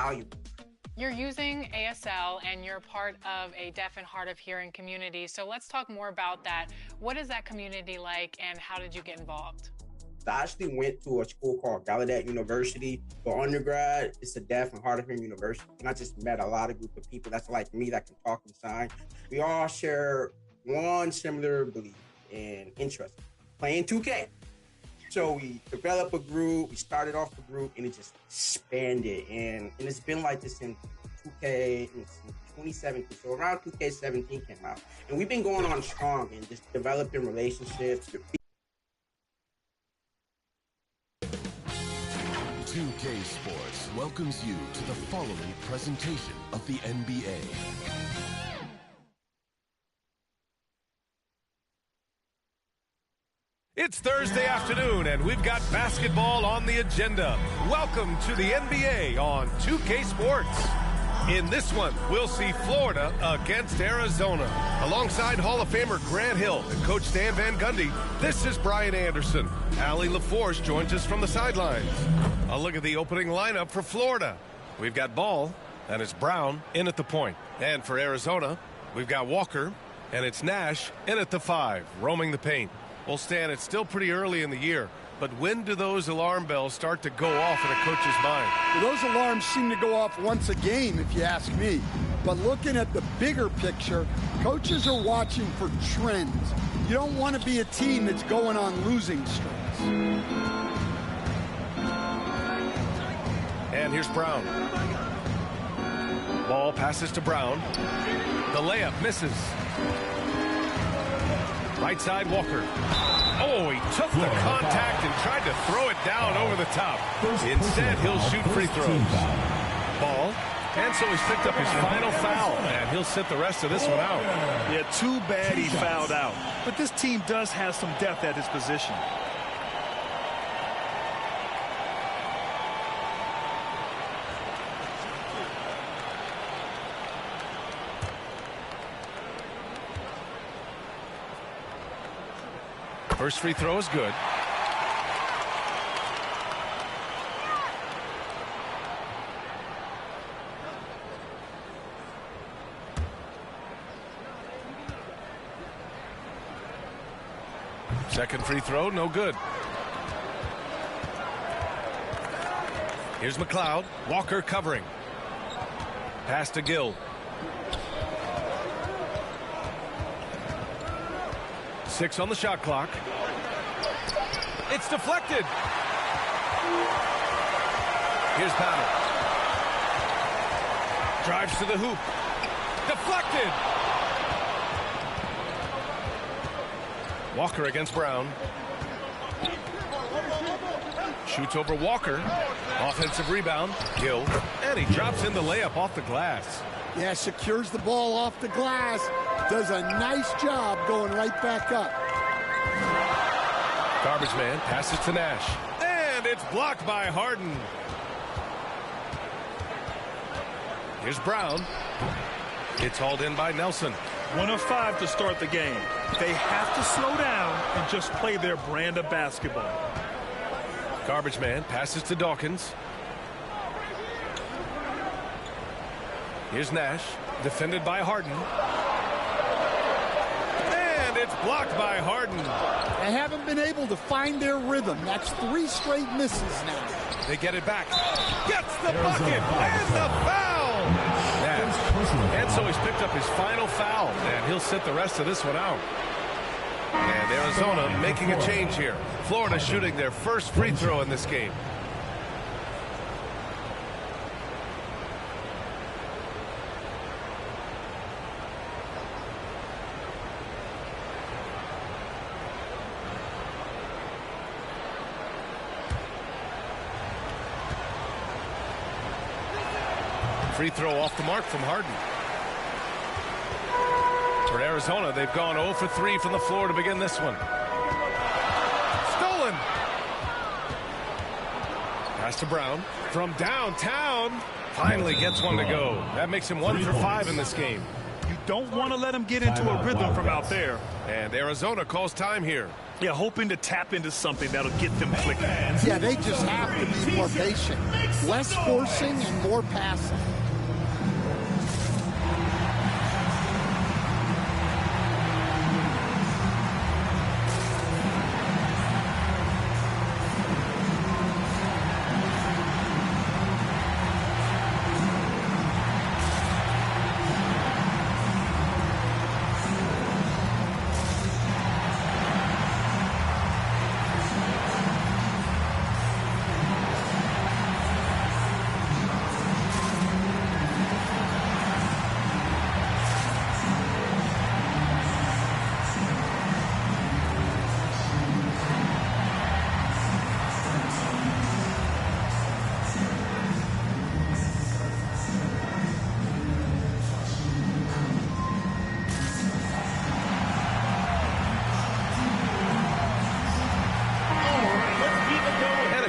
valuable. You're using ASL and you're part of a deaf and hard of hearing community. So let's talk more about that. What is that community like and how did you get involved? I actually went to a school called Gallaudet University for undergrad. It's a deaf and hard of hearing university. And I just met a lot of group of people that's like me that can talk and sign. We all share one similar belief and interest, playing 2K. So we developed a group, we started off the group, and it just expanded. And it's been like this in 2K, in 2017. So around 2K17 came out. And we've been going on strong and just developing relationships. 2K Sports welcomes you to the following presentation of the NBA. It's Thursday afternoon, and we've got basketball on the agenda. Welcome to the NBA on 2K Sports. In this one, we'll see Florida against Arizona. Alongside Hall of Famer Grant Hill and Coach Stan Van Gundy, this is Brian Anderson. Allie LaForce joins us from the sidelines. A look at the opening lineup for Florida. We've got Ball, and it's Brown in at the point. And for Arizona, we've got Walker, and it's Nash in at the 5, roaming the paint. Well, Stan, it's still pretty early in the year, but when do those alarm bells start to go off in a coach's mind? Well, those alarms seem to go off once a game, if you ask me. But looking at the bigger picture, coaches are watching for trends. You don't want to be a team that's going on losing streaks. And here's Brown. Ball passes to Brown. The layup misses. Right side, Walker. Oh, he took the contact and tried to throw it down over the top. Instead, he'll shoot free throws. Ball. And so he's picked up his final foul, and he'll sit the rest of this one out. Yeah, too bad he fouled out. But this team does have some depth at his position. First free throw is good. Second free throw, no good. Here's McLeod. Walker covering. Pass to Gill. Six on the shot clock. It's deflected. Here's Powell. Drives to the hoop. Deflected. Walker against Brown. Shoots over Walker. Offensive rebound. Gill. And he drops in the layup off the glass. Yeah, secures the ball off the glass. Does a nice job going right back up. Garbage man passes to Nash. And it's blocked by Harden. Here's Brown. It's hauled in by Nelson. 1 of 5 to start the game. They have to slow down and just play their brand of basketball. Garbage man passes to Dawkins. Here's Nash, defended by Harden. And it's blocked by Harden. They haven't been able to find their rhythm. That's 3 straight misses now. They get it back. Gets the bucket and the foul. Nash. And so he's picked up his final foul, and he'll sit the rest of this one out. And Arizona making a change here. Florida shooting their first free throw in this game. Free throw off the mark from Harden. For Arizona, they've gone 0 for 3 from the floor to begin this one. Stolen. Pass to Brown from downtown. Finally gets one to go. That makes him 1 for 5 in this game. You don't want to let him get into a rhythm from out there. And Arizona calls time here. Yeah, hoping to tap into something that'll get them clicking. Yeah, they just have to be more patient. Less forcing and more passing.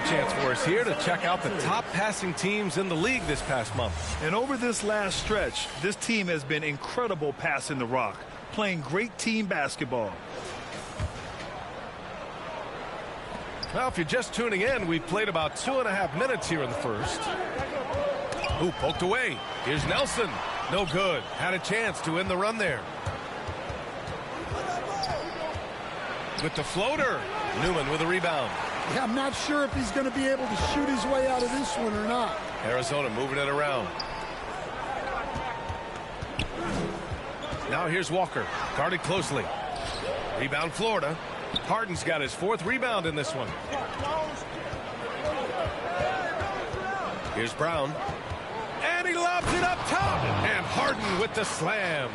Chance for us here to check out the top passing teams in the league this past month. And over this last stretch, this team has been incredible passing the rock, playing great team basketball. Well, if you're just tuning in, we've played about 2.5 minutes here in the first. Ooh, poked away. Here's Nelson. No good. Had a chance to end the run there. With the floater. Newman with a rebound. Yeah, I'm not sure if he's going to be able to shoot his way out of this one or not. Arizona moving it around. Now here's Walker. Guarded closely. Rebound Florida. Harden's got his 4th rebound in this one. Here's Brown. And he lobs it up top. And Harden with the slam.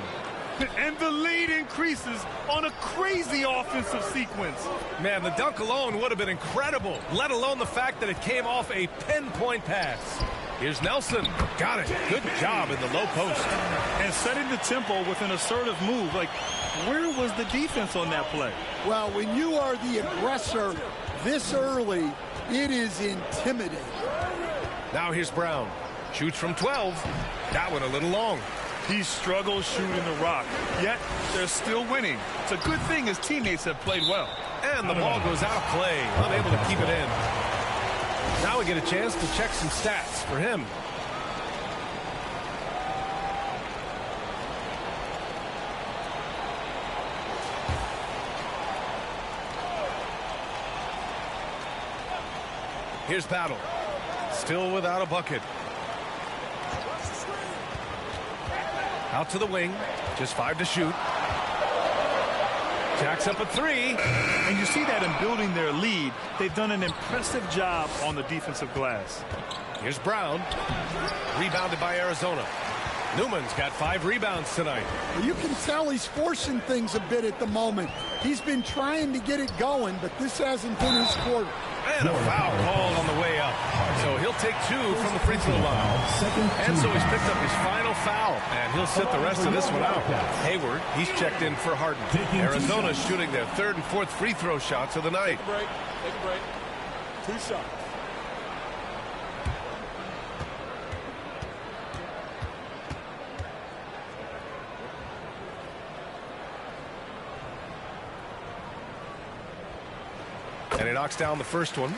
And the lead increases on a crazy offensive sequence. Man, the dunk alone would have been incredible, let alone the fact that it came off a pinpoint pass. Here's Nelson. Got it. Good job in the low post. And setting the tempo with an assertive move. Like, where was the defense on that play? Well, when you are the aggressor this early, it is intimidating. Now here's Brown. Shoots from 12. That one a little long. He struggles shooting the rock, yet they're still winning. It's a good thing his teammates have played well. And the ball goes out of play, unable to keep it in. Now we get a chance to check some stats for him. Here's Battle. Still without a bucket. Out to the wing. Just 5 to shoot. Jacks up a 3. And you see that in building their lead. They've done an impressive job on the defensive glass. Here's Brown. Rebounded by Arizona. Newman's got 5 rebounds tonight. You can tell he's forcing things a bit at the moment. He's been trying to get it going, but this hasn't been his quarter. And a foul called on the way up. So he'll take 2 from the free throw line. And so he's picked up his final foul. And he'll sit the rest of this one out. Hayward, he's checked in for Harden. Arizona's shooting their 3rd and 4th free throw shots of the night. Take a break. 2 shots. And he knocks down the first one.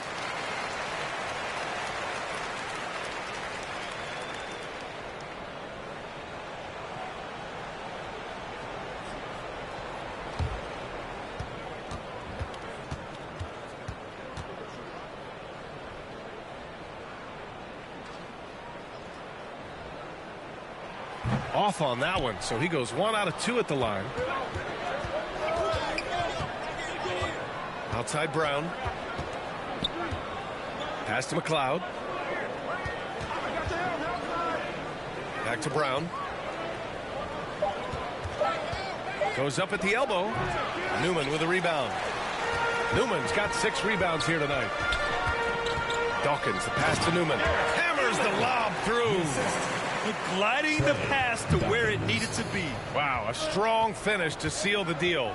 Off on that one, so he goes 1 out of 2 at the line. Outside Brown. Pass to McLeod. Back to Brown. Goes up at the elbow. Newman with a rebound. Newman's got 6 rebounds here tonight. Dawkins, the pass to Newman. Hammers the lob through. Gliding the pass to where it needed to be. Wow, a strong finish to seal the deal.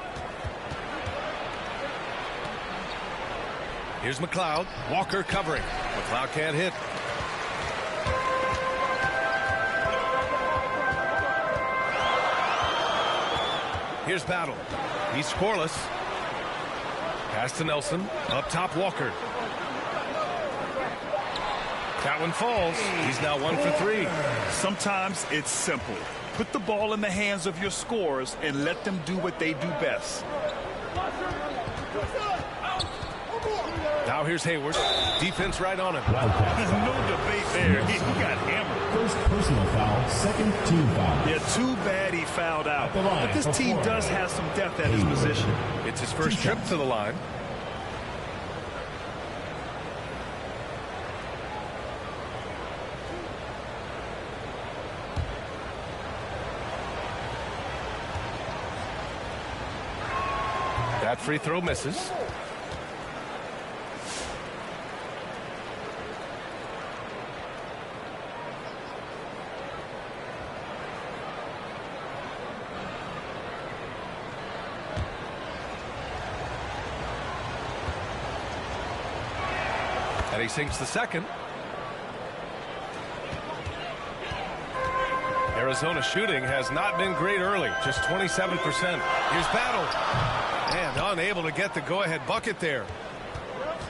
Here's McLeod. Walker covering. McLeod can't hit. Here's Battle. He's scoreless. Pass to Nelson. Up top, Walker. That one falls. He's now 1 for 3. Sometimes it's simple. Put the ball in the hands of your scorers and let them do what they do best. Now here's Hayward. Defense right on him. No debate there. He got hammered. First personal foul, second team foul. Yeah, too bad he fouled out. But this team does have some depth at his position. It's his first trip to the line. That free throw misses. And he sinks the second. Arizona shooting has not been great early, just 27%. Here's Battle. And unable to get the go-ahead bucket there.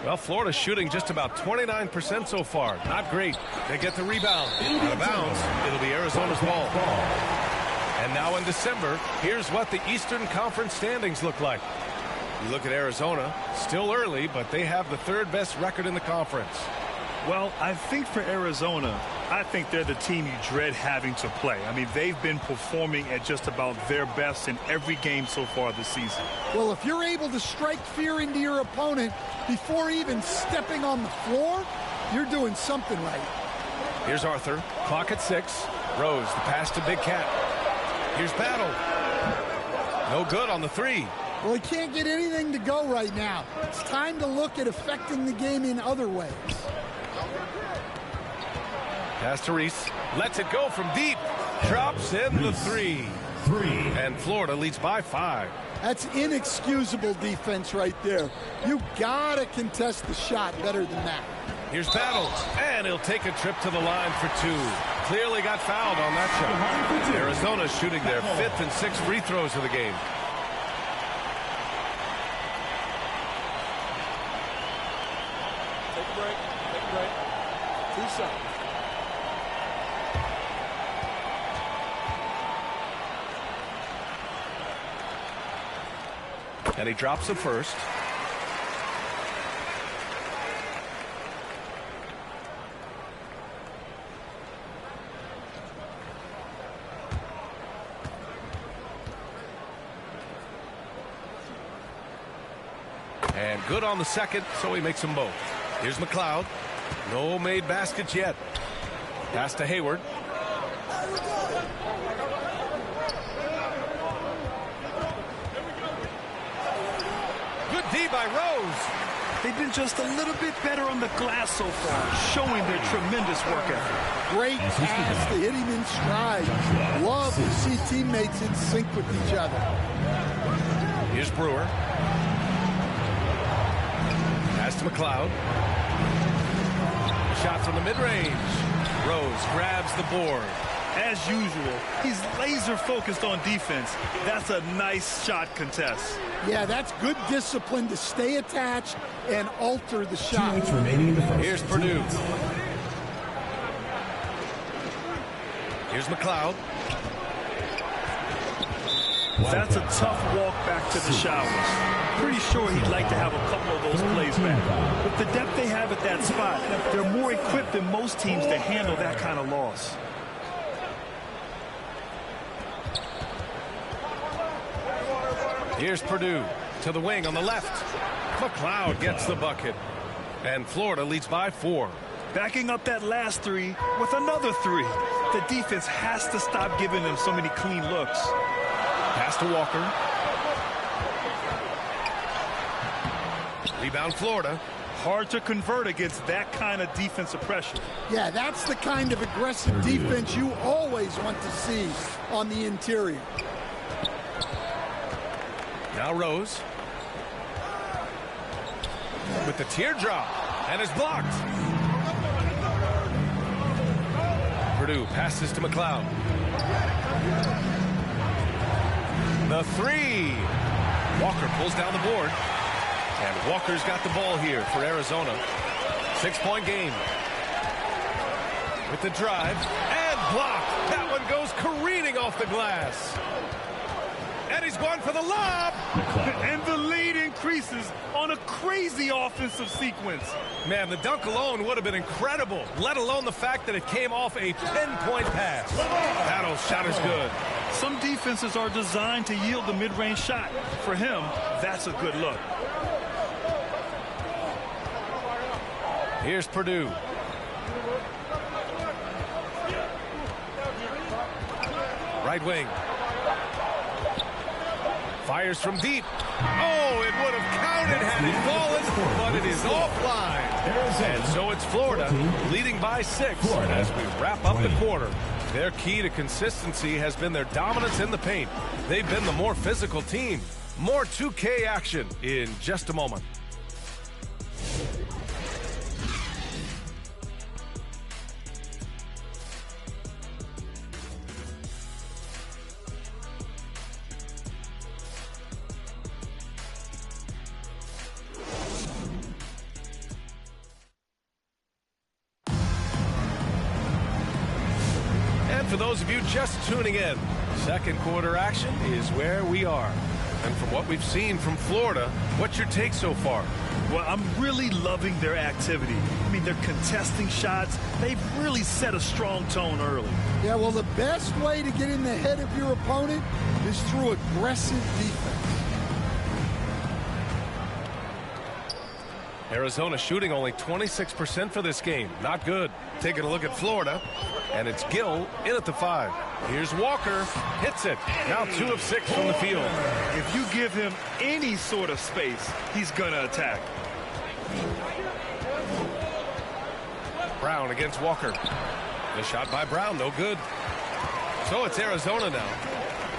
Well, Florida's shooting just about 29% so far. Not great. They get the rebound. Out of bounds. It'll be Arizona's ball. And now in December, here's what the Eastern Conference standings look like. You look at Arizona, still early, but they have the third best record in the conference. Well, I think for Arizona, I think they're the team you dread having to play. I mean, they've been performing at just about their best in every game so far this season. Well, if you're able to strike fear into your opponent before even stepping on the floor, you're doing something right. Here's Arthur. Clock at 6. Rose, the pass to Big Cat. Here's Battle. No good on the three. Well, he can't get anything to go right now. It's time to look at affecting the game in other ways. Pass to Reese. Lets it go from deep. Drops in the three. And Florida leads by 5. That's inexcusable defense right there. You gotta contest the shot better than that. Here's Battle. And he'll take a trip to the line for 2. Clearly got fouled on that shot. Arizona shooting their 5th and 6th free throws of the game. Take a break. 2 seconds. And he drops the first. And good on the second, so he makes them both. Here's McLeod. No made baskets yet. Pass to Hayward. Good D by Rose. They've been just a little bit better on the glass so far, showing their tremendous work ethic. Great pass to hit him in stride. Love to see teammates in sync with each other. Here's Brewer. Pass to McLeod. Shot from the mid-range. Rose grabs the board. As usual, he's laser focused on defense. That's a nice shot contest. Yeah, that's good discipline to stay attached and alter the shot. Here's Purdue. Here's McLeod. That's a tough walk back to the showers. Pretty sure he'd like to have a couple of those plays back. With the depth they have at that spot, they're more equipped than most teams to handle that kind of loss. Here's Purdue to the wing on the left. McLeod gets the bucket. And Florida leads by 4. Backing up that last three with another 3. The defense has to stop giving them so many clean looks. Pass to Walker. Rebound Florida. Hard to convert against that kind of defensive pressure. Yeah, that's the kind of aggressive defense you always want to see on the interior. Now Rose. With the teardrop. And is blocked. Purdue passes to McLeod. The 3. Walker pulls down the board. And Walker's got the ball here for Arizona. 6-point game. With the drive and block. That one goes careening off the glass. And he's going for the lob. And the lead increases on a crazy offensive sequence. Man, the dunk alone would have been incredible, let alone the fact that it came off a 10-point pass. That old shot is good. Some defenses are designed to yield the mid-range shot. For him, that's a good look. Here's Purdue. Right wing. Fires from deep. Oh, it would have counted had it fallen, but it is offline. And so it's Florida leading by 6 as we wrap up the quarter. Their key to consistency has been their dominance in the paint. They've been the more physical team. More 2K action in just a moment. For those of you just tuning in, second quarter action is where we are. And from what we've seen from Florida, what's your take so far? Well, I'm really loving their activity. I mean, they're contesting shots. They've really set a strong tone early. Yeah, well, the best way to get in the head of your opponent is through aggressive defense. Arizona shooting only 26% for this game. Not good. Taking a look at Florida, and it's Gill in at the 5. Here's Walker. Hits it. Now 2 of 6 from the field. If you give him any sort of space, he's going to attack. Brown against Walker. The shot by Brown, no good. So it's Arizona now,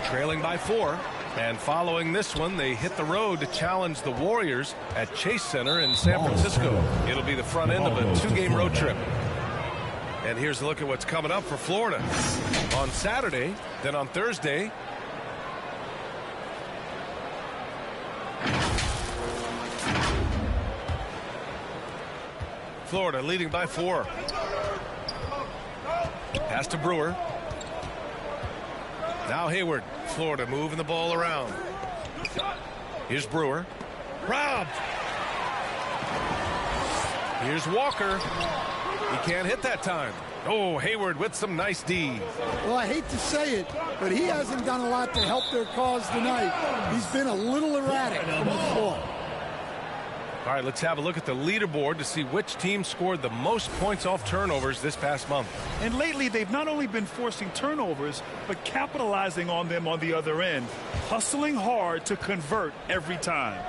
trailing by 4. And following this one, they hit the road to challenge the Warriors at Chase Center in San Francisco. It'll be the front end of a 2-game road trip. And here's a look at what's coming up for Florida. On Saturday, then on Thursday. Florida leading by 4. Pass to Brewer. Now Hayward. Florida moving the ball around. Here's Brewer. Robbed. Here's Walker. He can't hit that time. Oh, Hayward with some nice D. Well, I hate to say it, but he hasn't done a lot to help their cause tonight. He's been a little erratic from the floor. All right, let's have a look at the leaderboard to see which team scored the most points off turnovers this past month. And lately, they've not only been forcing turnovers, but capitalizing on them on the other end, hustling hard to convert every time.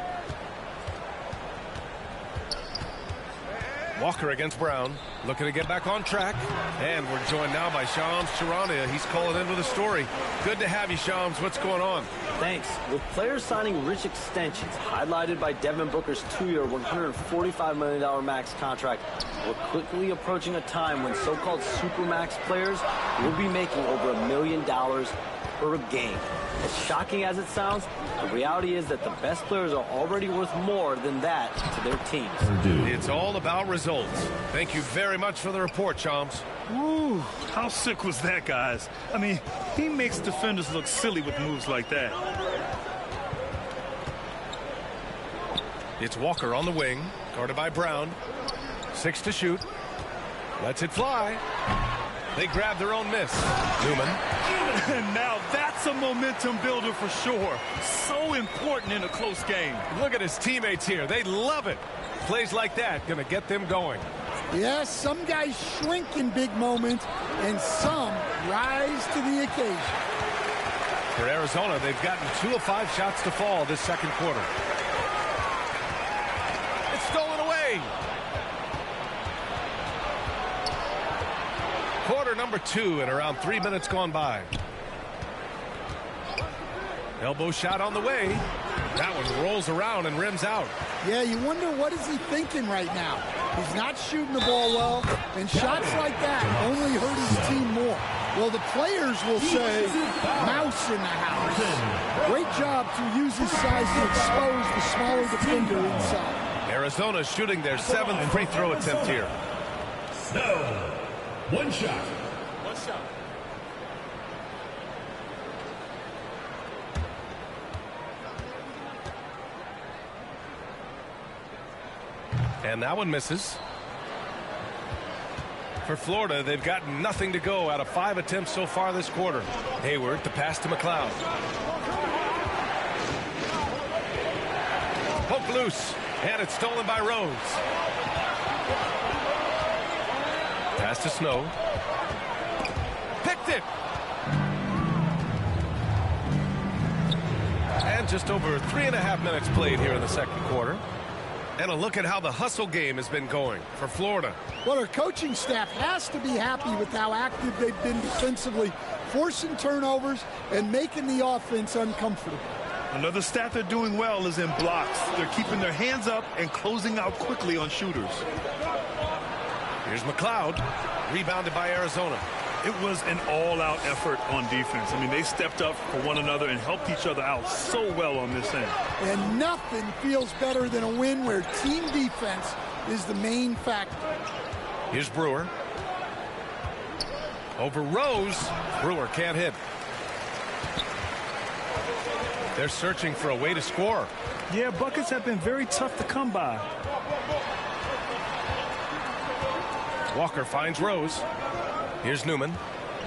Walker against Brown, looking to get back on track. And we're joined now by Shams Charania. He's calling in with a story. Good to have you, Shams. What's going on? Thanks. With players signing rich extensions, highlighted by Devin Booker's 2-year, $145 million max contract, we're quickly approaching a time when so-called supermax players will be making over $1 million per game. As shocking as it sounds, the reality is that the best players are already worth more than that to their teams. It's all about results. Thank you very much for the report, Shams. Ooh, how sick was that, guys? I mean, he makes defenders look silly with moves like that. It's Walker on the wing, guarded by Brown. 6 to shoot. Lets it fly. They grab their own miss. Newman. And now that's a momentum builder for sure. So important in a close game. Look at his teammates here. They love it. Plays like that going to get them going. Yes, some guys shrink in big moments, and some rise to the occasion. For Arizona, they've gotten 2 of 5 shots to fall this second quarter. It's stolen away. Quarter number 2 and around 3 minutes gone by. Elbow shot on the way. That one rolls around and rims out. Yeah, you wonder what is he thinking right now. He's not shooting the ball well, and shots like that only hurt his team more. Well, the players will say, mouse in the house. Great job to use his size to expose the smaller defender inside. Arizona shooting their 7th free throw attempt here. Snow. One shot. And that one misses. For Florida, they've got nothing to go out of 5 attempts so far this quarter. Hayward, the pass to McLeod. Poke loose, and it's stolen by Rose. Pass to Snow. Picked it. And just over 3.5 minutes played here in the second quarter. And a look at how the hustle game has been going for Florida. Well, our coaching staff has to be happy with how active they've been defensively, forcing turnovers and making the offense uncomfortable. Another stat they're doing well is in blocks. They're keeping their hands up and closing out quickly on shooters. Here's McLeod, rebounded by Arizona. It was an all-out effort on defense. I mean, they stepped up for one another and helped each other out so well on this end. And nothing feels better than a win where team defense is the main factor. Here's Brewer. Over Rose. Brewer can't hit. They're searching for a way to score. Yeah, buckets have been very tough to come by. Walker finds Rose. Here's Newman.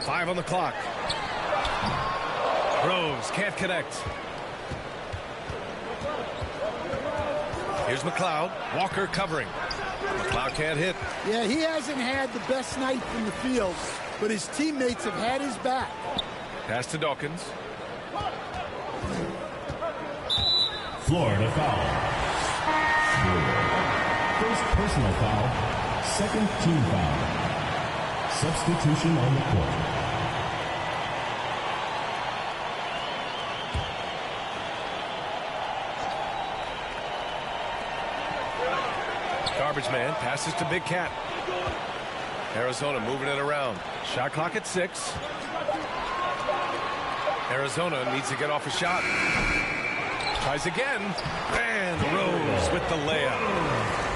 5 on the clock. Rose can't connect. Here's McLeod. Walker covering. McLeod can't hit. Yeah, he hasn't had the best night from the field, but his teammates have had his back. Pass to Dawkins. Florida foul. First personal foul. Second team foul. Substitution on the court. Garbage man passes to Big Cat. Arizona moving it around. Shot clock at 6. Arizona needs to get off a shot. Tries again. And Rose with the layup.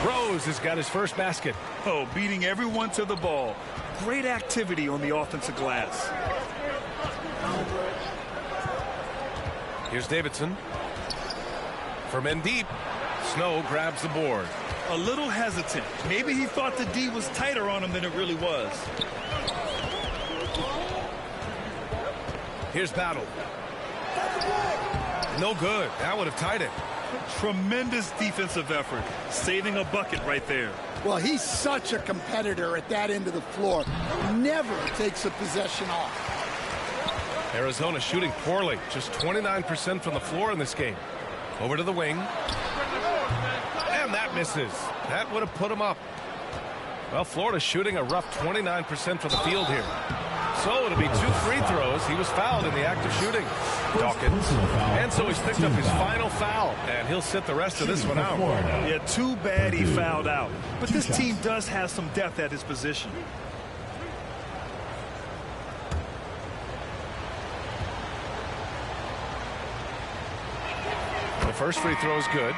Rose has got his first basket. Oh, beating everyone to the ball. Great activity on the offensive glass. Here's Davidson. From in deep. Snow grabs the board. A little hesitant. Maybe he thought the D was tighter on him than it really was. Here's Battle. No good. That would have tied it. Tremendous defensive effort. Saving a bucket right there. Well, he's such a competitor at that end of the floor. Never takes a possession off. Arizona shooting poorly. Just 29% from the floor in this game. Over to the wing. And that misses. That would have put him up. Well, Florida's shooting a rough 29% from the field here. So it'll be 2 free throws. He was fouled in the act of shooting. Dawkins. And so he's picked up his final foul. And he'll sit the rest of this one out. Yeah, too bad he fouled out. But this team does have some depth at his position. The first free throw is good.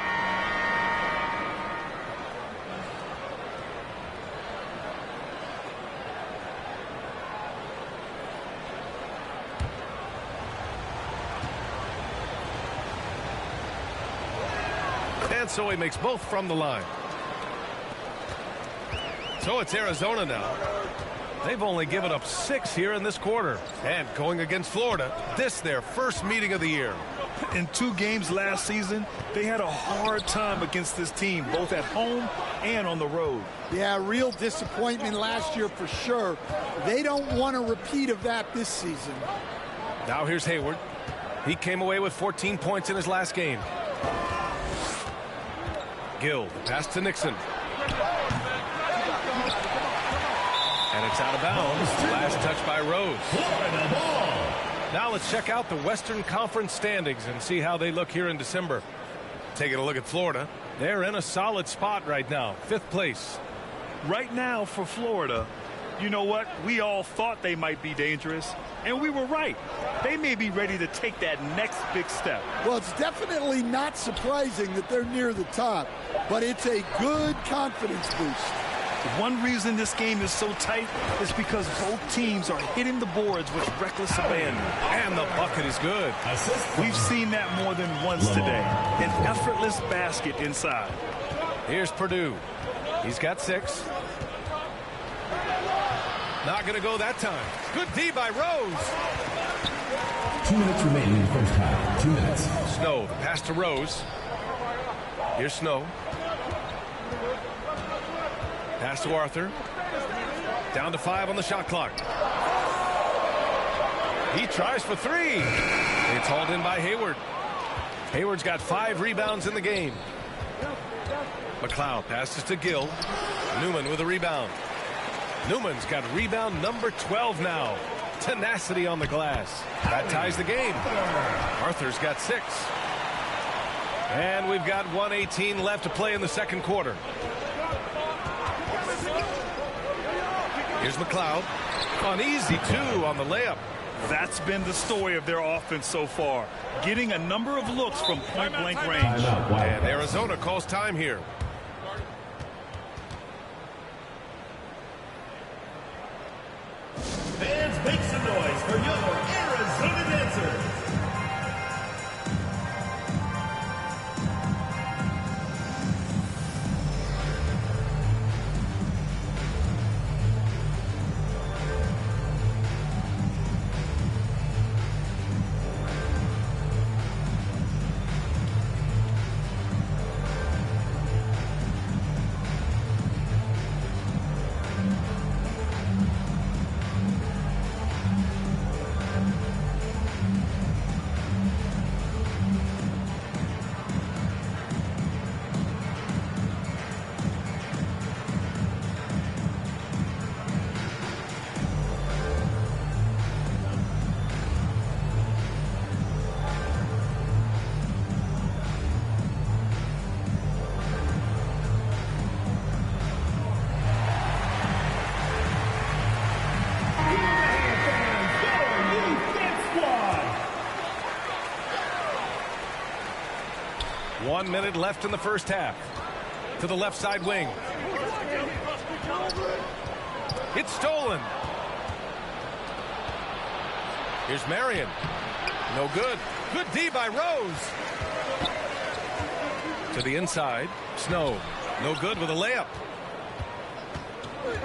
And so he makes both from the line. So it's Arizona now. They've only given up 6 here in this quarter. And going against Florida, this their first meeting of the year. In 2 games last season, they had a hard time against this team, both at home and on the road. Yeah, real disappointment last year for sure. They don't want a repeat of that this season. Now here's Hayward. He came away with 14 points in his last game. Gill, pass to Nixon. And it's out of bounds. Last touch by Rose. Now let's check out the Western Conference standings and see how they look here in December. Taking a look at Florida. They're in a solid spot right now. 5th place. Right now for Florida, You know what? We all thought they might be dangerous, and we were right. They may be ready to take that next big step. Well, it's definitely not surprising that they're near the top, but it's a good confidence boost. One reason this game is so tight is because both teams are hitting the boards with reckless abandon. And the bucket is good. We've seen that more than once today. An effortless basket inside. Here's Purdue. He's got 6. Not going to go that time. Good D by Rose. 2 minutes remaining in the first half. 2 minutes. Snow, the pass to Rose. Here's Snow. Pass to Arthur. Down to 5 on the shot clock. He tries for 3. It's hauled in by Hayward. Hayward's got 5 rebounds in the game. McLeod passes to Gill. Newman with a rebound. Newman's got rebound number 12 now. Tenacity on the glass. That ties the game. Arthur's got 6. And we've got 1:18 left to play in the second quarter. Here's McLeod. On easy 2 on the layup. That's been the story of their offense so far. Getting a number of looks from point-blank range. And Arizona calls time here. Fans, make some noise for your Arizona dancers. One minute left in the first half. To the left side wing. It's stolen. Here's Marion. No good. Good D by Rose. To the inside. Snow. No good with a layup.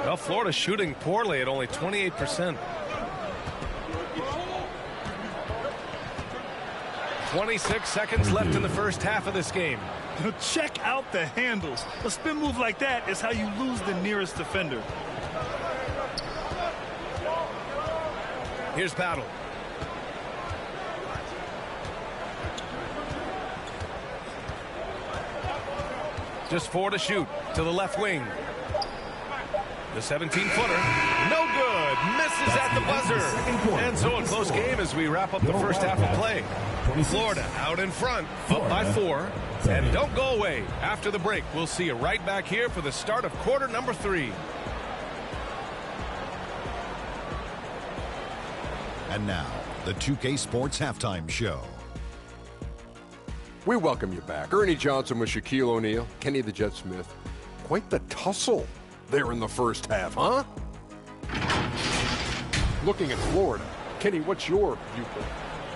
Well, Florida shooting poorly at only 28%. 26 seconds left in the first half of this game. Check out the handles. A spin move like that is how you lose the nearest defender. Here's Battle. Just 4 to shoot. To the left wing. The 17-footer. No good. Misses at the buzzer. And so a close game as we wrap up the first half of play. Florida out in front, up by 4. And don't go away. After the break, we'll see you right back here for the start of quarter number 3. And now, the 2K Sports Halftime Show. We welcome you back. Ernie Johnson with Shaquille O'Neal, Kenny the Jet Smith. Quite the tussle there in the first half, huh? Looking at Florida, Kenny, what's your viewpoint?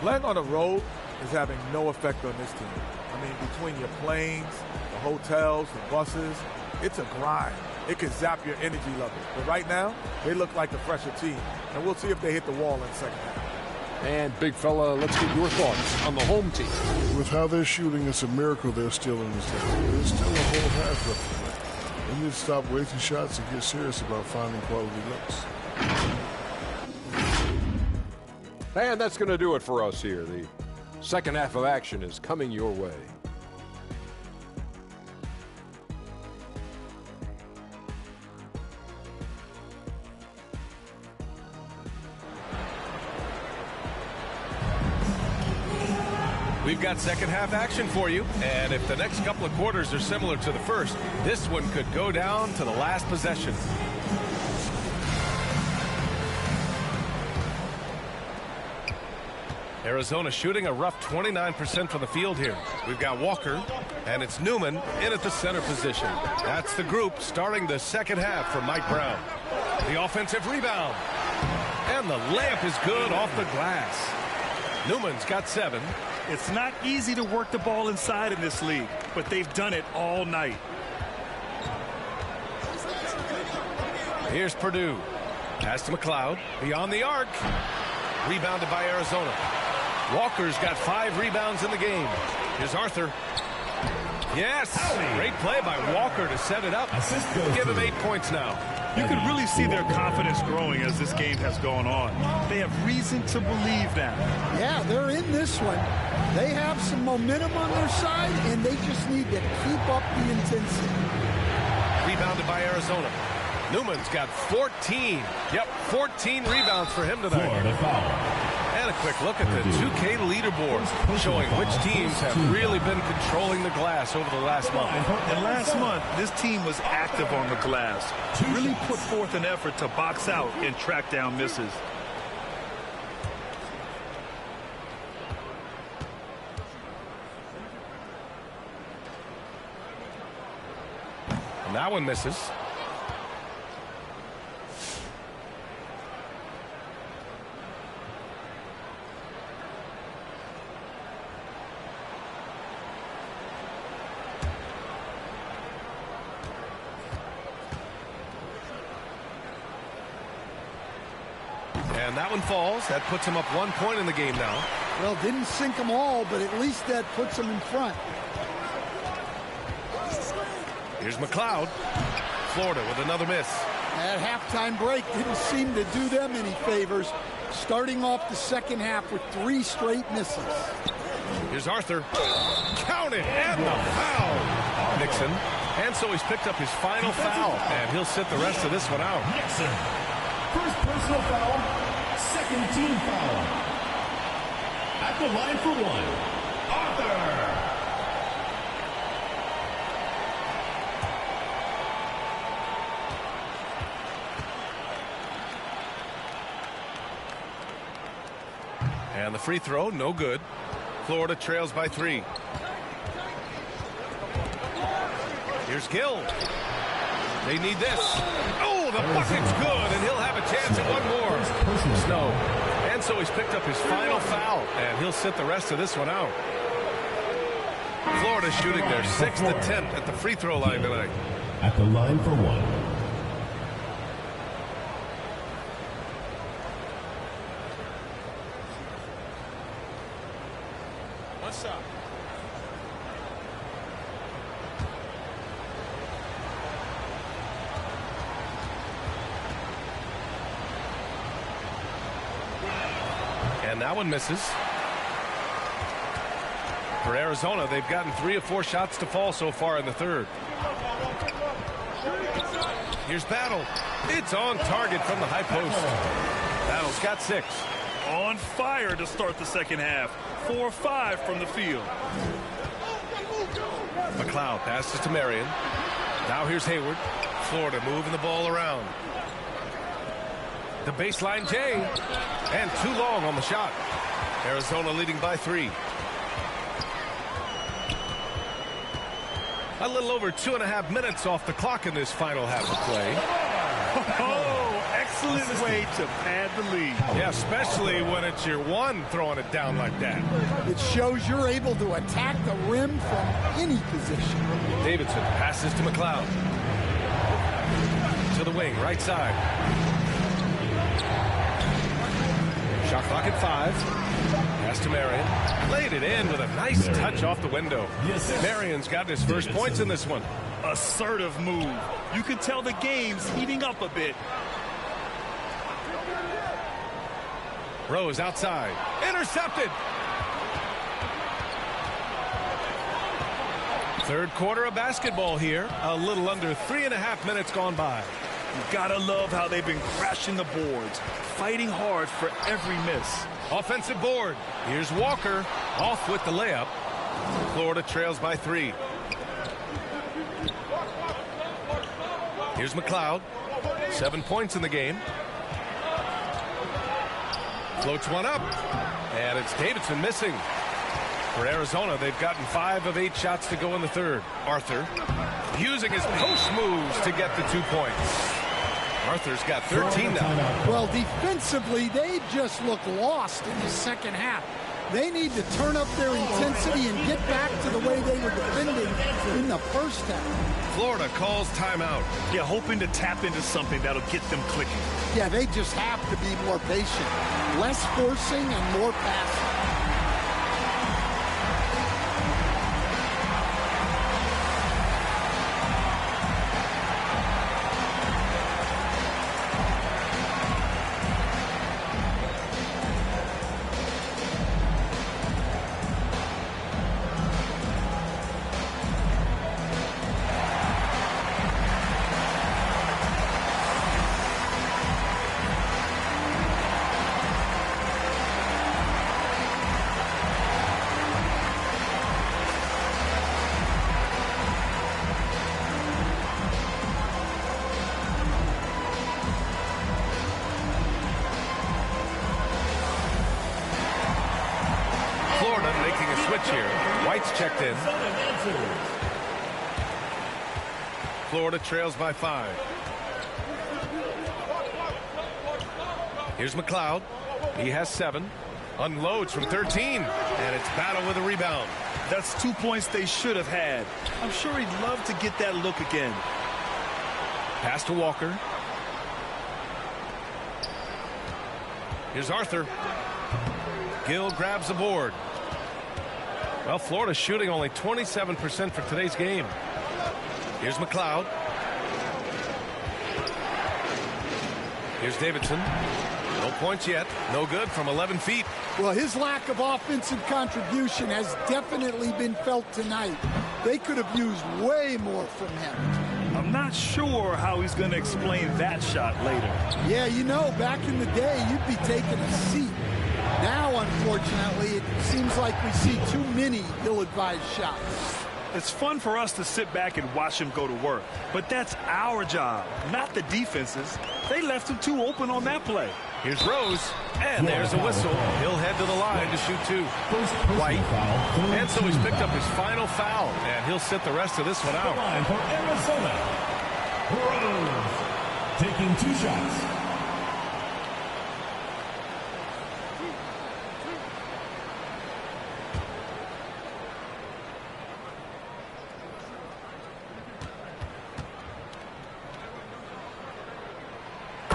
Playing on the road is having no effect on this team. I mean, between your planes, the hotels, the buses, it's a grind. It can zap your energy levels. But right now, they look like the fresher team. And we'll see if they hit the wall in the second half. And, big fella, let's get your thoughts on the home team. With how they're shooting, it's a miracle they're still in this game. There's still a whole half left to play. They need to stop wasting shots and get serious about finding quality looks. And that's going to do it for us here. The second half of action is coming your way. We've got second half action for you. And if the next couple of quarters are similar to the first, this one could go down to the last possession. Arizona shooting a rough 29% from the field here. We've got Walker, and it's Newman in at the center position. That's the group starting the second half for Mike Brown. The offensive rebound. And the layup is good off the glass. Newman's got 7. It's not easy to work the ball inside in this league, but they've done it all night. Here's Purdue. Pass to McLeod. Beyond the arc. Rebounded by Arizona. Walker's got 5 rebounds in the game. Here's Arthur. Yes! Great play by Walker to set it up. Give him 8 points now. You can really see their confidence growing as this game has gone on. They have reason to believe that. Yeah, they're in this one. They have some momentum on their side, and they just need to keep up the intensity. Rebounded by Arizona. Newman's got 14. Yep, 14 rebounds for him tonight. And a quick look at the 2K leaderboard, showing which teams have really been controlling the glass over the last month. And last month, this team was active on the glass. Really put forth an effort to box out and track down misses. And that one misses. And that one falls. That puts him up 1 point in the game now. Well, didn't sink them all, but at least that puts them in front. Here's McLeod. Florida with another miss. That halftime break didn't seem to do them any favors. Starting off the second half with 3 straight misses. Here's Arthur. Count it, and the foul. Nixon. And so he's picked up his final foul, and he'll sit the rest of this one out. Nixon. First personal foul, second team foul. At the line for 1, Arthur. And the free throw, no good. Florida trails by 3. Here's Gill. They need this. Oh, the bucket's good, and he'll have a chance at one more. Snow. And so he's picked up his final foul, and he'll sit the rest of this one out. Florida shooting their 6th attempt at the free throw line tonight. At the line for 1. What's up? And that one misses. For Arizona, they've gotten 3 of 4 shots to fall so far in the third. Here's Battle. It's on target from the high post. Battle's got 6. On fire to start the second half. 4-5 from the field. McLeod passes to Marion. Now here's Hayward. Florida moving the ball around. The baseline J. And too long on the shot. Arizona leading by 3. A little over 2.5 minutes off the clock in this final half of play. Oh, excellent way to pad the lead. Yeah, especially when it's your one throwing it down like that. It shows you're able to attack the rim from any position. Davidson passes to McLeod. To the wing, right side. Shot clock at 5. Pass to Marion. Laid it in with a nice touch off the window. Marion's got his first points in this one. Assertive move. You can tell the game's heating up a bit. Rose outside. Intercepted. Third quarter of basketball here. A little under 3.5 minutes gone by. You gotta love how they've been crashing the boards, fighting hard for every miss. Offensive board. Here's Walker off with the layup. Florida trails by 3. Here's McLeod. 7 points in the game. Floats one up. And it's Davidson missing. For Arizona, they've gotten 5 of 8 shots to go in the third. Arthur using his post moves to get the 2 points. Arthur's got 13 now. Well, defensively, they just look lost in the second half. They need to turn up their intensity and get back to the way they were defending in the first half. Florida calls timeout. Yeah, hoping to tap into something that'll get them clicking. Yeah, they just have to be more patient. Less forcing and more passing. Checked in. Florida trails by 5. Here's McLeod. He has 7. Unloads from 13. And it's Battle with a rebound. That's 2 points they should have had. I'm sure he'd love to get that look again. Pass to Walker. Here's Arthur. Gill grabs the board. Well, Florida's shooting only 27% for today's game. Here's McLeod. Here's Davidson. No points yet. No good from 11 feet. Well, his lack of offensive contribution has definitely been felt tonight. They could have used way more from him. I'm not sure how he's going to explain that shot later. Yeah, you know, back in the day, you'd be taking a seat. Now, unfortunately, it seems like we see too many ill-advised shots. It's fun for us to sit back and watch him go to work, but that's our job, not the defense's. They left him too open on that play. Here's Rose, and there's a whistle. He'll head to the line to shoot 2. White, and so he's picked up his final foul, and he'll sit the rest of this one out. Line for Arizona, Rose, taking 2 shots.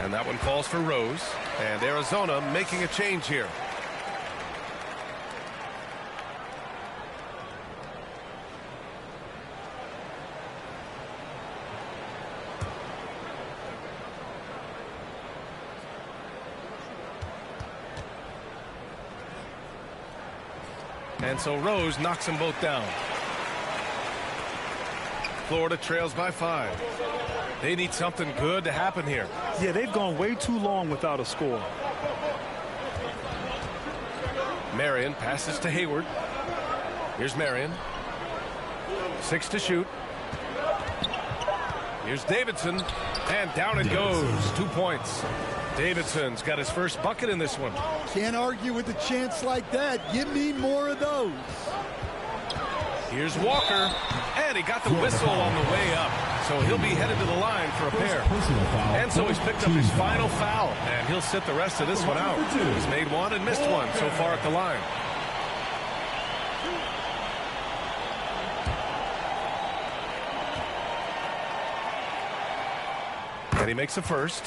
And that one falls for Rose. And Arizona making a change here. And so Rose knocks them both down. Florida trails by 5. They need something good to happen here. Yeah, they've gone way too long without a score. Marion passes to Hayward. Here's Marion. 6 to shoot. Here's Davidson. And down it goes. 2 points. Davidson's got his first bucket in this one. Can't argue with a chance like that. Give me more of those. Here's Walker. And he got the whistle on the way up. So he'll be headed to the line for a pair. And so he's picked up his final foul. And he'll sit the rest of this one out. He's made 1 and missed 1 so far at the line. And he makes the first.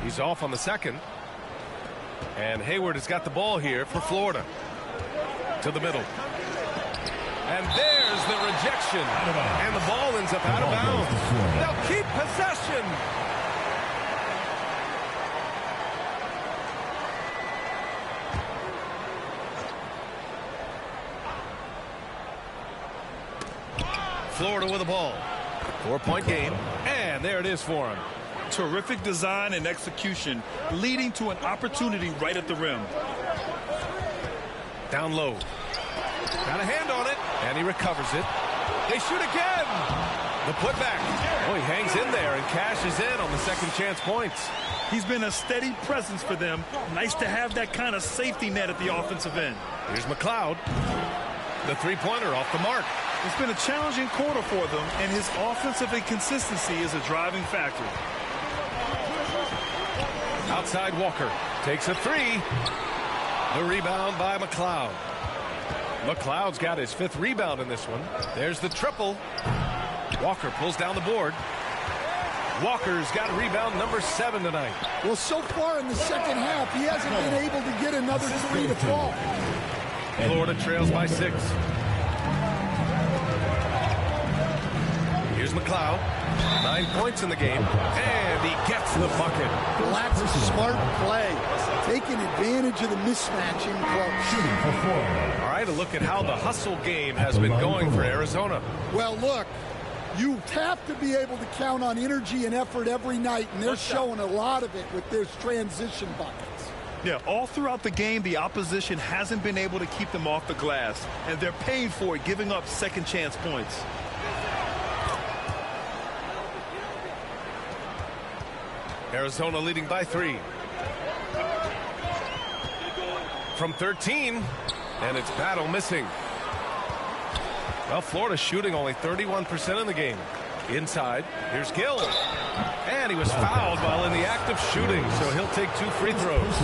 He's off on the second. And Hayward has got the ball here for Florida. To the middle. And there's the rejection. And the ball ends up out of bounds. They'll keep possession. Florida with the ball. 4-point game. And there it is for him. Terrific design and execution, leading to an opportunity right at the rim. Down low. Got a hand on it, and he recovers it. They shoot again. The putback. Oh, he hangs in there and cashes in on the second chance points. He's been a steady presence for them. Nice to have that kind of safety net at the offensive end. Here's McLeod. The three-pointer off the mark. It's been a challenging quarter for them, and his offensive inconsistency is a driving factor. Outside Walker takes a three. The rebound by McLeod. McLeod's got his 5th rebound in this one. There's the triple. Walker pulls down the board. Walker's got rebound number 7 tonight. Well, so far in the second half, he hasn't been able to get another 3 to fall. Florida trails by 6. Here's McLeod. 9 points in the game, and he gets the bucket. Well, that's a smart play. Taking advantage of the mismatch in close. All right, a look at how the hustle game has been going for Arizona. Well, look, you have to be able to count on energy and effort every night, and they're showing a lot of it with their transition buckets. Yeah, all throughout the game, the opposition hasn't been able to keep them off the glass, and they're paying for it, giving up second chance points. Arizona leading by 3. From 13, and it's Battle missing. Well, Florida shooting only 31% in the game. Inside, here's Gill. And he was fouled while in the act of shooting, so he'll take 2 free throws.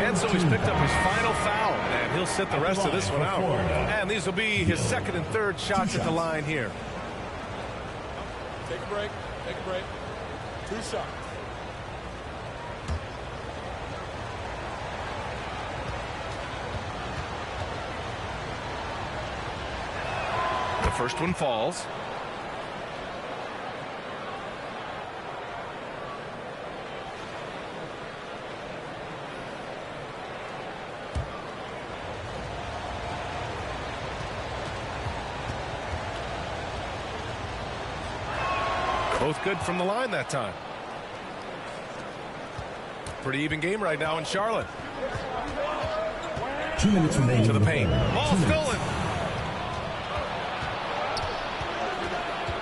And so he's picked up his final foul, and he'll sit the rest of this one out. And these will be his 2nd and 3rd shots at the line here. Take a break. Take a break. 2 shots. The first one falls. Both good from the line that time. Pretty even game right now in Charlotte. 2 minutes remaining. To the paint. Ball stolen.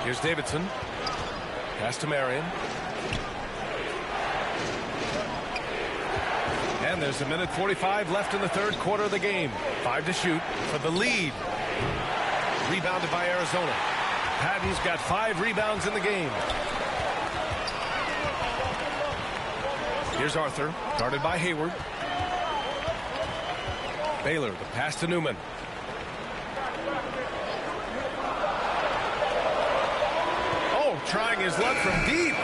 Here's Davidson. Pass to Marion. And there's a minute 45 left in the 3rd quarter of the game. 5 to shoot for the lead. Rebounded by Arizona. Patton's got 5 rebounds in the game. Here's Arthur, guarded by Hayward. Baylor, the pass to Newman. Trying his luck from deep.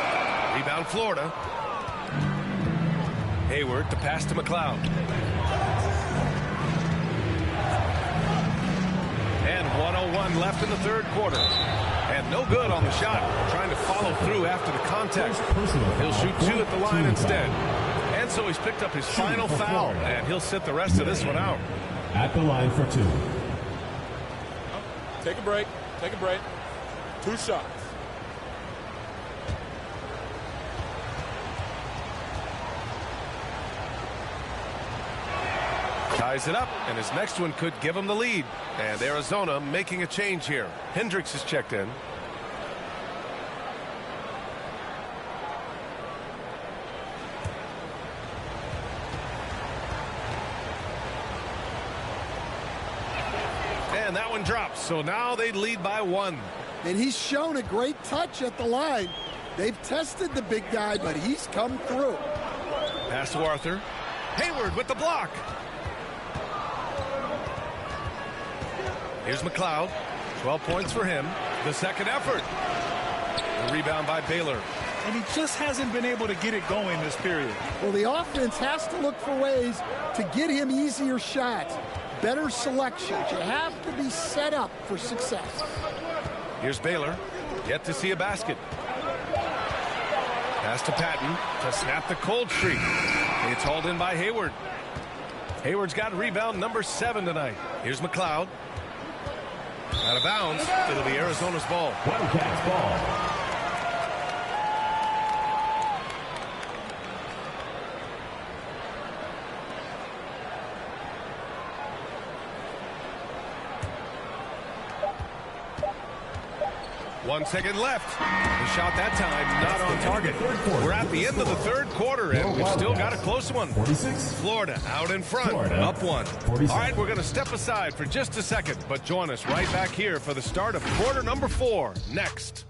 Rebound Florida. Hayward to pass to McLeod. And 1:01 left in the 3rd quarter. And no good on the shot. Trying to follow through after the contact. He'll shoot 2 at the line instead. And so he's picked up his final foul. And he'll sit the rest of this one out. At the line for 2. Take a break. Take a break. 2 shots. Ties it up, and his next one could give him the lead. And Arizona making a change here. Hendricks is checked in. And that one drops, so now they lead by 1. And he's shown a great touch at the line. They've tested the big guy, but he's come through. Pass to Arthur. Hayward with the block. Here's McLeod. 12 points for him. The second effort. The rebound by Baylor. And he just hasn't been able to get it going this period. Well, the offense has to look for ways to get him easier shots, better selections. You have to be set up for success. Here's Baylor. Yet to see a basket. Pass to Patton to snap the cold streak. It's hauled in by Hayward. Hayward's got rebound number 7 tonight. Here's McLeod. Out of bounds. It'll be Arizona's ball. Wildcats ball. 1 second left. The shot that time not on target. We're at the end of the third quarter, and we've still got a close one. Florida out in front, up 1. All right, we're going to step aside for just a second, but join us right back here for the start of quarter number 4 next.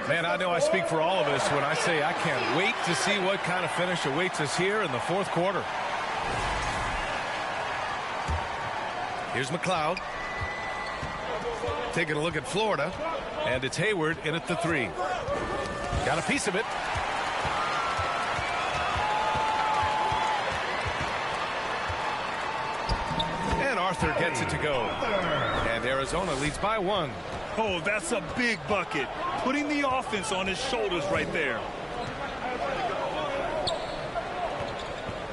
Man, I know I speak for all of us when I say I can't wait to see what kind of finish awaits us here in the fourth quarter. Here's McLeod. Taking a look at Florida, and it's Hayward in at the 3. Got a piece of it. And Arthur gets it to go. And Arizona leads by 1. Oh, that's a big bucket. Putting the offense on his shoulders right there.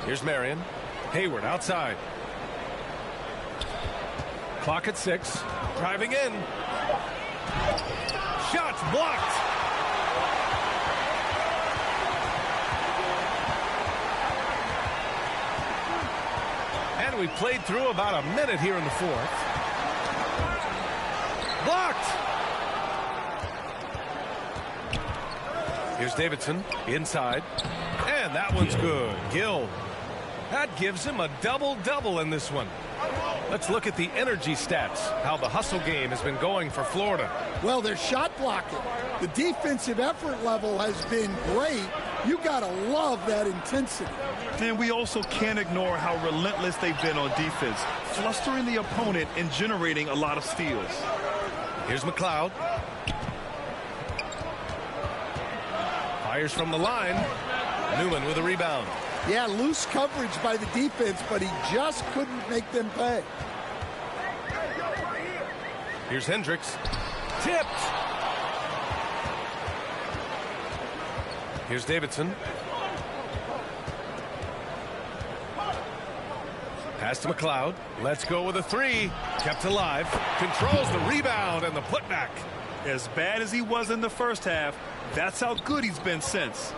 Here's Marion. Hayward outside. Clock at 6. Driving in. Shots blocked. And we played through about a minute here in the fourth. Blocked. Here's Davidson inside. And that one's good. Gill. That gives him a double-double in this one. Let's look at the energy stats, how the hustle game has been going for Florida. Well, they're shot blocking. The defensive effort level has been great. You got to love that intensity. And we also can't ignore how relentless they've been on defense, flustering the opponent and generating a lot of steals. Here's McLeod. Fires from the line. Newman with a rebound. Yeah, loose coverage by the defense, but he just couldn't make them pay. Here's Hendricks. Tipped. Here's Davidson. Pass to McLeod. Let's go with a 3. Kept alive. Controls the rebound and the putback. As bad as he was in the first half, that's how good he's been since.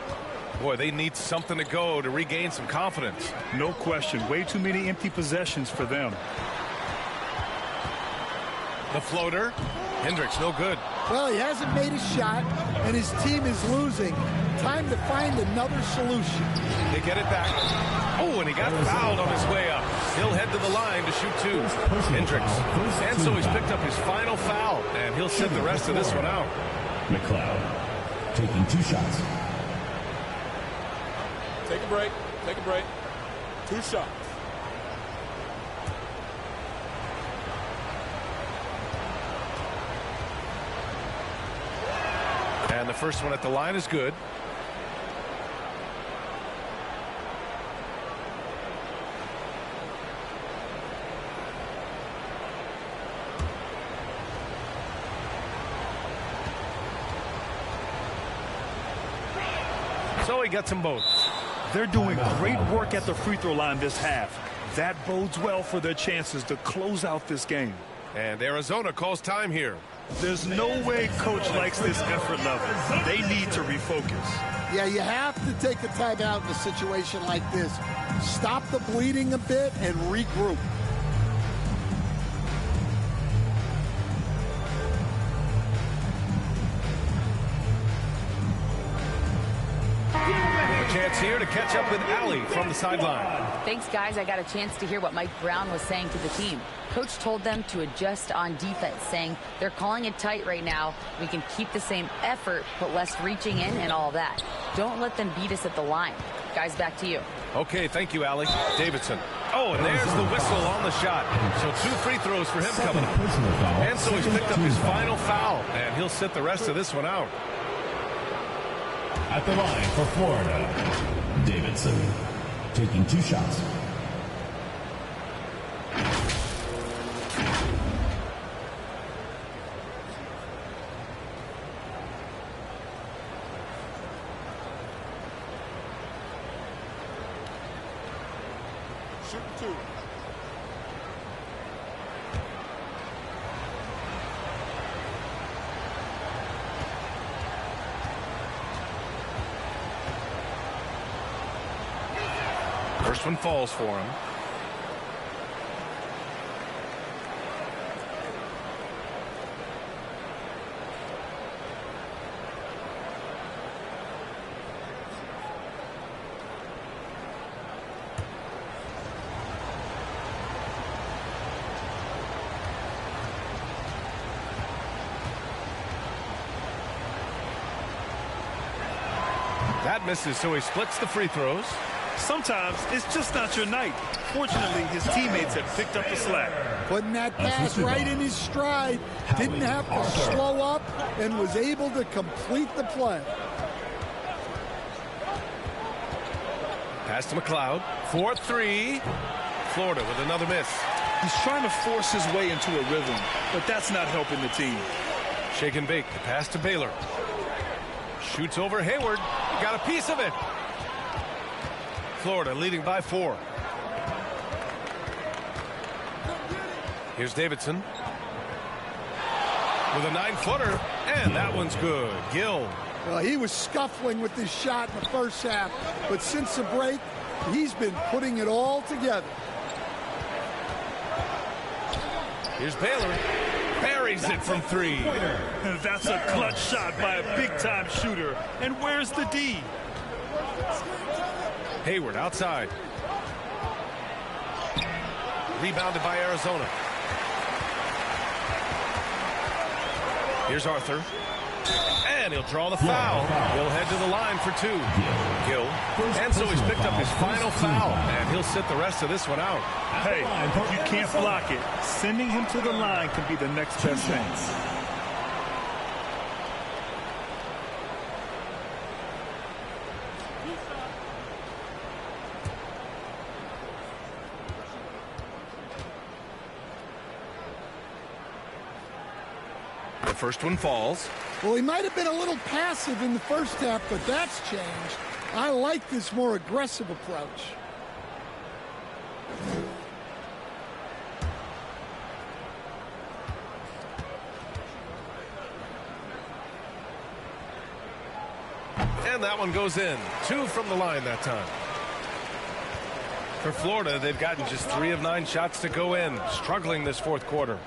Boy, they need something to go to regain some confidence. No question. Way too many empty possessions for them. The floater. Hendricks, no good. Well, he hasn't made a shot, and his team is losing. Time to find another solution. They get it back. Oh, and he got fouled on his way up. He'll head to the line to shoot 2. Hendricks. And so he's picked up his final foul, and he'll sit the rest of this one out. McLeod taking 2 shots. Take a break. Take a break. 2 shots. And the first one at the line is good. So he gets them both. They're doing great work at the free throw line this half. That bodes well for their chances to close out this game. And Arizona calls time here. There's no way coach likes this effort level. They need to refocus. Yeah, you have to take a timeout in a situation like this. Stop the bleeding a bit and regroup. A chance here to catch up with Allie from the sideline. Thanks, guys. I got a chance to hear what Mike Brown was saying to the team. Coach told them to adjust on defense, saying they're calling it tight right now. We can keep the same effort, but less reaching in and all that. Don't let them beat us at the line. Guys, back to you. Okay, thank you, Allie. Davidson. Oh, and there's the whistle on the shot. So 2 free throws for him coming up. And so he's picked up his final foul, and he'll sit the rest of this one out. At the line for Florida, Davidson taking 2 shots. shooting 2. First one falls for him. That misses, so he splits the free throws. Sometimes it's just not your night. Fortunately, his teammates have picked up the slack. Putting that pass right in his stride. Didn't have to slow up and was able to complete the play. Pass to McLeod. 4-3. Florida with another miss. He's trying to force his way into a rhythm, but that's not helping the team. Shake and bake. The pass to Baylor. Shoots over Hayward. Got a piece of it. Florida leading by 4. Here's Davidson with a 9-footer, and that one's good. Gill. Well, he was scuffling with this shot in the first half, but since the break, he's been putting it all together. Here's Baylor. Buries it from 3. That's a clutch shot by a big-time shooter. And where's the D? Hayward outside. Rebounded by Arizona. Here's Arthur. And he'll draw the foul. He'll head to the line for 2. Gill. And so he's picked up his final foul. And he'll sit the rest of this one out. Hey, if you can't block it, sending him to the line can be the next best thing. The first one falls. Well, he might have been a little passive in the first half, but that's changed. I like this more aggressive approach. And that one goes in. 2 from the line that time. For Florida, they've gotten just 3 of 9 shots to go in. Struggling this fourth quarter.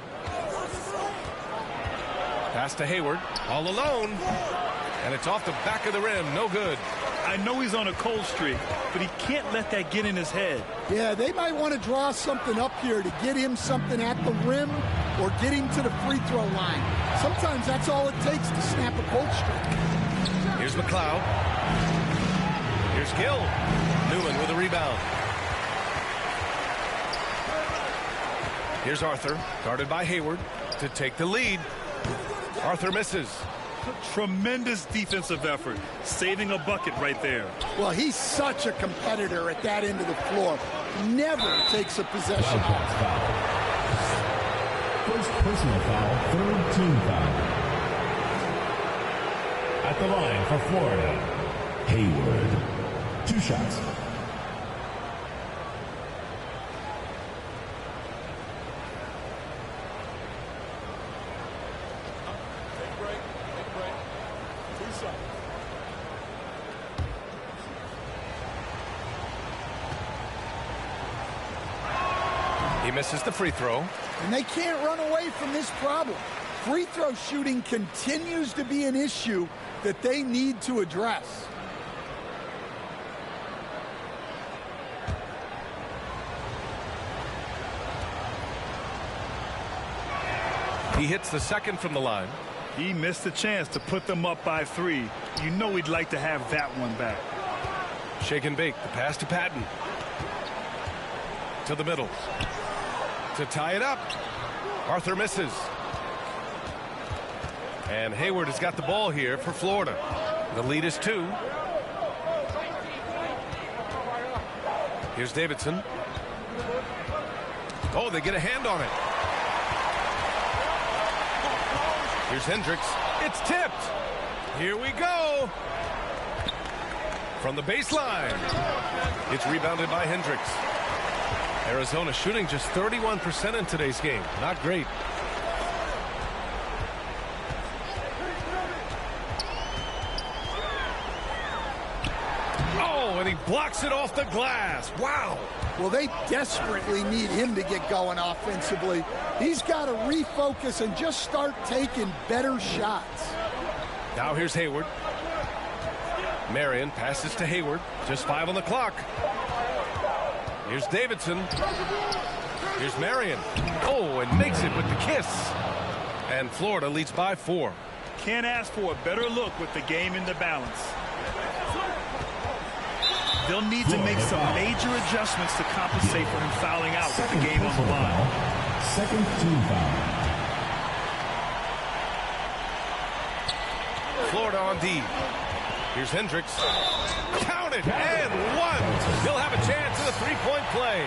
Pass to Hayward, all alone. And it's off the back of the rim, no good. I know he's on a cold streak, but he can't let that get in his head. Yeah, they might want to draw something up here to get him something at the rim or get him to the free throw line. Sometimes that's all it takes to snap a cold streak. Here's McLeod. Here's Gill. Newman with a rebound. Here's Arthur, guarded by Hayward to take the lead. Arthur misses. Tremendous defensive effort, saving a bucket right there. Well, he's such a competitor at that end of the floor. Never takes a possession. First personal foul, third team foul. At the line for Florida, Hayward. 2 shots. He misses the free throw. And they can't run away from this problem. Free throw shooting continues to be an issue that they need to address. He hits the second from the line. He missed a chance to put them up by 3. You know he'd like to have that one back. Shake and bake. The pass to Patton. To the middle. To tie it up. Arthur misses. And Hayward has got the ball here for Florida. The lead is 2. Here's Davidson. Oh, they get a hand on it. Here's Hendricks. It's tipped. Here we go. From the baseline. It's rebounded by Hendricks. Arizona shooting just 31% in today's game. Not great. Oh, and he blocks it off the glass. Wow. Well, they desperately need him to get going offensively. He's got to refocus and just start taking better shots. Now here's Hayward. Marion passes to Hayward. Just 5 on the clock. Here's Davidson. Here's Marion. Oh, and makes it with the kiss. And Florida leads by 4. Can't ask for a better look with the game in the balance. They'll need to make some major adjustments to compensate for him fouling out with the game on the line. Second team foul. Florida on D. Here's Hendricks. Count it, and 1. He'll have a chance at a 3-point play.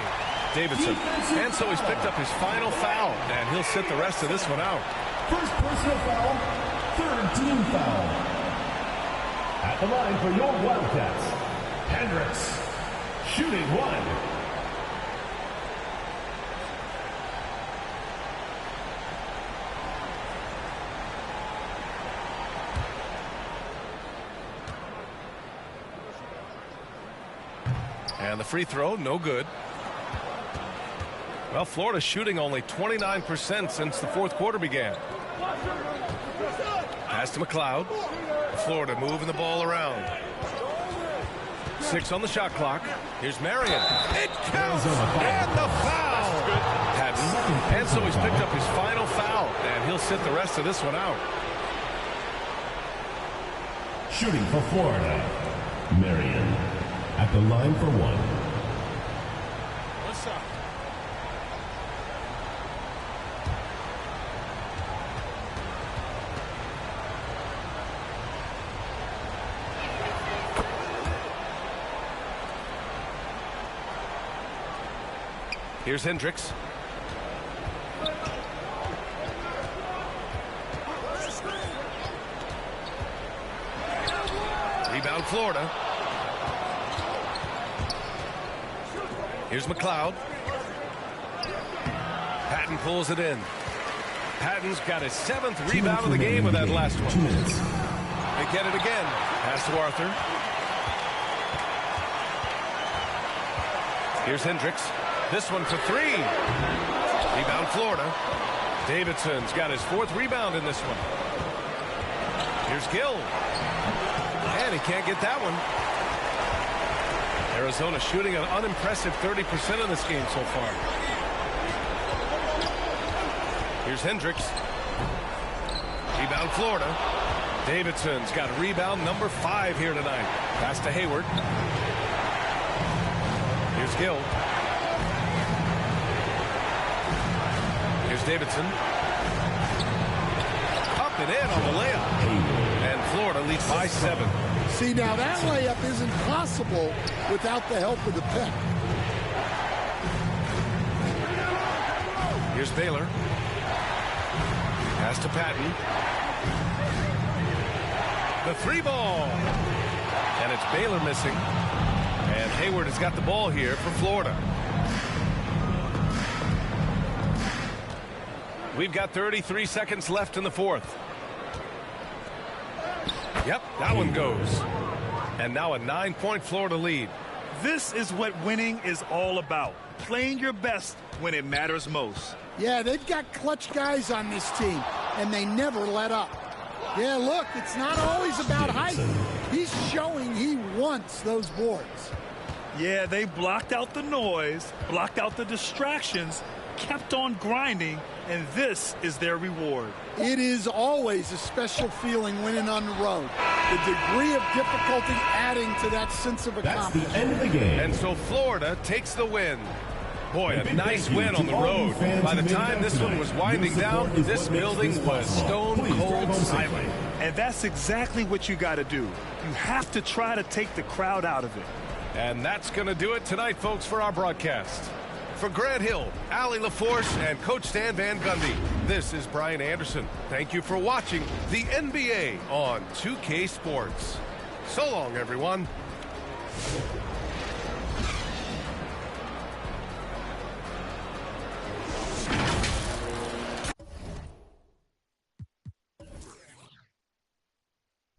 Davidson. And so he's picked up his final foul, and he'll sit the rest of this one out. First personal foul, third team foul. At the line for your Wildcats, Hendricks, shooting 1. And the free throw, no good. Well, Florida's shooting only 29% since the fourth quarter began. Pass to McLeod. Florida moving the ball around. 6 on the shot clock. Here's Marion. It counts, and the foul. Patton. And so he's picked up his final foul, and he'll sit the rest of this one out. Shooting for Florida, Marion. At the line for 1. What's up? Here's Hendricks. Rebound Florida. Here's McLeod. Patton pulls it in. Patton's got his 7th rebound of the game with that last one. 2 minutes. They get it again. Pass to Arthur. Here's Hendricks. This one for 3. Rebound Florida. Davidson's got his 4th rebound in this one. Here's Gill. And he can't get that one. Arizona shooting an unimpressive 30% in this game so far. Here's Hendricks. Rebound Florida. Davidson's got rebound number 5 here tonight. Pass to Hayward. Here's Gill. Here's Davidson. Up and in on the layup. And Florida leads by 7. See, now that layup isn't possible without the help of the pick. Here's Baylor. Pass to Patton. The 3 ball. And it's Baylor missing. And Hayward has got the ball here for Florida. We've got 33 seconds left in the 4th. Yep, that one goes. And now a 9-point Florida lead. This is what winning is all about. Playing your best when it matters most. Yeah, they've got clutch guys on this team, and they never let up. Yeah, look, it's not always about height. He's showing he wants those boards. Yeah, they blocked out the noise, blocked out the distractions, kept on grinding, and this is their reward. It is always a special feeling winning on the road. The degree of difficulty adding to that sense of accomplishment. That's the end of the game. And so Florida takes the win. Boy, a nice win on the road. By the time this one was winding down, this building was stone cold silent. And that's exactly what you got to do. You have to try to take the crowd out of it. And that's going to do it tonight, folks, for our broadcast. For Grant Hill, Allie LaForce, and Coach Stan Van Gundy, this is Brian Anderson. Thank you for watching the NBA on 2K Sports. So long, everyone.